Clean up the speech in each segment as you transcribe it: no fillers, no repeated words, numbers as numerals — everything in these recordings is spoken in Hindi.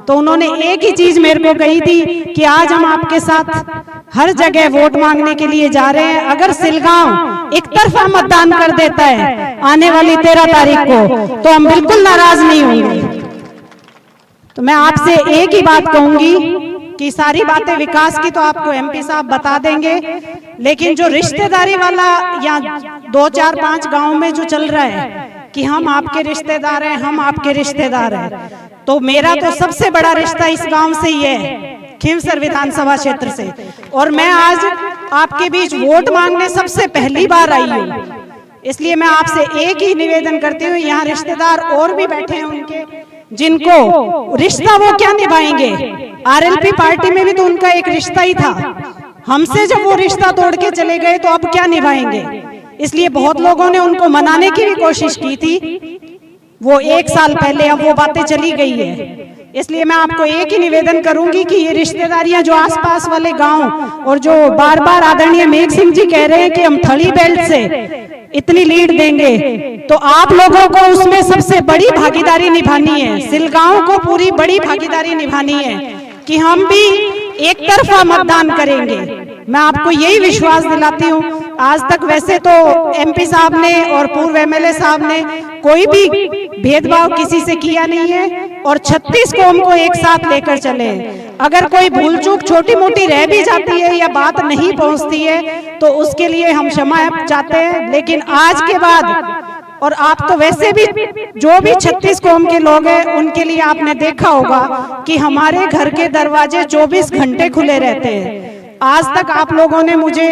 तो उन्होंने एक ही चीज मेरे को कही थी कि आज हम आपके साथ हर जगह वोट मांगने के लिए जा रहे हैं, अगर सिलगांव एक तरफा मतदान कर देता है आने वाली 13 तारीख को तो हम बिल्कुल नाराज नहीं होंगे। तो मैं आपसे एक ही बात कहूंगी कि सारी बातें विकास की तो आपको एमपी साहब बता देंगे, लेकिन जो रिश्तेदारी वाला या 2, 4, 5 गांव में जो चल रहा है कि हम आपके रिश्तेदार हैं, हम आपके रिश्तेदार हैं, तो मेरा तो सबसे बड़ा रिश्ता इस गांव से ही है, खींवसर विधानसभा क्षेत्र से। और मैं आज आपके बीच वोट मांगने सबसे पहली बार आई हूँ, इसलिए मैं आपसे एक ही निवेदन करती हूँ, यहाँ रिश्तेदार और भी बैठे हैं उनके, जिनको रिश्ता वो क्या निभाएंगे, आरएलपी पार्टी में भी तो उनका एक रिश्ता ही था, हमसे जब वो रिश्ता तोड़ के चले गए तो अब क्या निभाएंगे। इसलिए बहुत लोगों ने उनको मनाने की भी कोशिश की थी, वो 1 साल पहले, अब वो बातें चली गई है। इसलिए मैं आपको एक ही निवेदन करूंगी कि ये रिश्तेदारियां जो आसपास वाले गांव और जो बार बार आदरणीय मेघ सिंह जी कह रहे हैं कि हम थली बेल्ट से इतनी लीड देंगे, तो आप लोगों को उसमें सबसे बड़ी भागीदारी निभानी है, सिलगांव को पूरी बड़ी भागीदारी निभानी है कि हम भी एक तरफा मतदान करेंगे। मैं आपको यही विश्वास दिलाती हूँ। आज तक वैसे तो एमपी साहब ने और पूर्व एमएलए साहब ने कोई भी भेदभाव किसी से किया नहीं है और 36 कौम को एक साथ लेकर चले। अगर कोई भूल चूक छोटी मोटी रह भी जाती है या बात नहीं पहुंचती है तो उसके लिए हम क्षमा चाहते हैं, लेकिन आज के बाद, और आप तो वैसे भी जो भी 36 कौम के लोग हैं उनके लिए आपने देखा होगा कि हमारे घर के दरवाजे 24 घंटे खुले रहते हैं। आज तक आप लोगों ने मुझे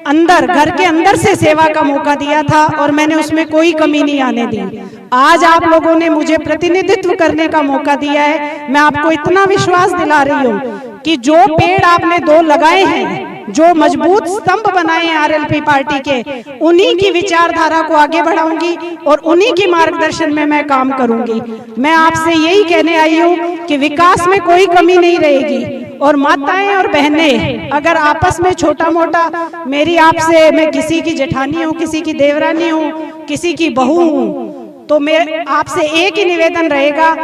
अंदर, घर के अंदर से सेवा का मौका दिया था और मैंने उसमें कोई कमी नहीं आने दी। आज आप लोगों ने मुझे प्रतिनिधित्व करने का मौका दिया है। मैं आपको इतना विश्वास दिला रही हूँ कि जो पेड़ आपने 2 लगाए हैं, जो मजबूत स्तंभ बनाए हैं आरएलपी पार्टी के, उन्हीं की विचारधारा को आगे बढ़ाऊंगी और उन्हीं की मार्गदर्शन में मैं काम करूंगी। मैं आपसे यही कहने आई हूँ कि विकास में कोई कमी नहीं रहेगी। और माताएं और बहनें अगर आपस में छोटा मोटा, मेरी आपसे, मैं किसी की जेठानी हूँ, किसी की देवरानी हूँ, किसी की बहू हूँ, तो मैं आपसे एक ही निवेदन रहेगा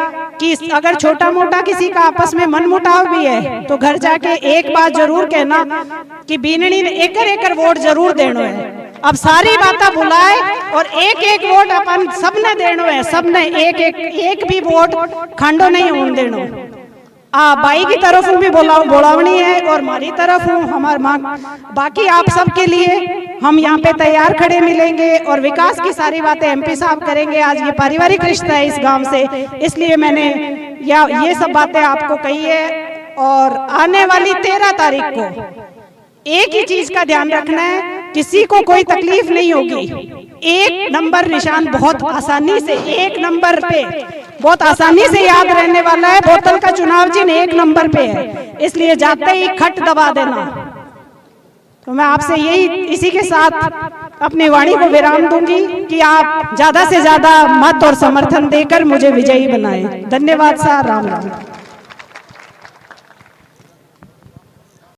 कि अगर छोटा मोटा किसी का आपस में मनमुटाव भी है तो घर जाके एक बात जरूर कहना कि बीननी ने एकर वोट जरूर देनो है। अब सारी बातें भुलाए और एक वोट अपन सबने देनो है, सबने एक भी वोट खंडो नहीं होने देनो। बाई की तरफ भी बोलावनी है और हमारी तरफ हूँ, हमारे माँ, बाकी आप सबके लिए हम यहाँ पे तैयार खड़े मिलेंगे और विकास की सारी बातें एमपी साहब करेंगे। आज ये पारिवारिक रिश्ता है इस गांव से, इसलिए मैंने ये सब बातें आपको कही है। और आने वाली 13 तारीख को एक ही चीज का ध्यान रखना है, किसी को कोई तकलीफ नहीं होगी। 1 नंबर निशान बहुत आसानी से, 1 नंबर पे बहुत आसानी से याद रहने वाला है। बोतल का चुनाव चिन्ह 1 नंबर पे है, इसलिए जाते ही खट दबा देना। तो मैं आपसे यही, इसी के साथ अपनी वाणी को विराम दूंगी कि आप ज्यादा से ज्यादा मत और समर्थन देकर मुझे विजयी बनाएं। धन्यवाद सर। राम राम।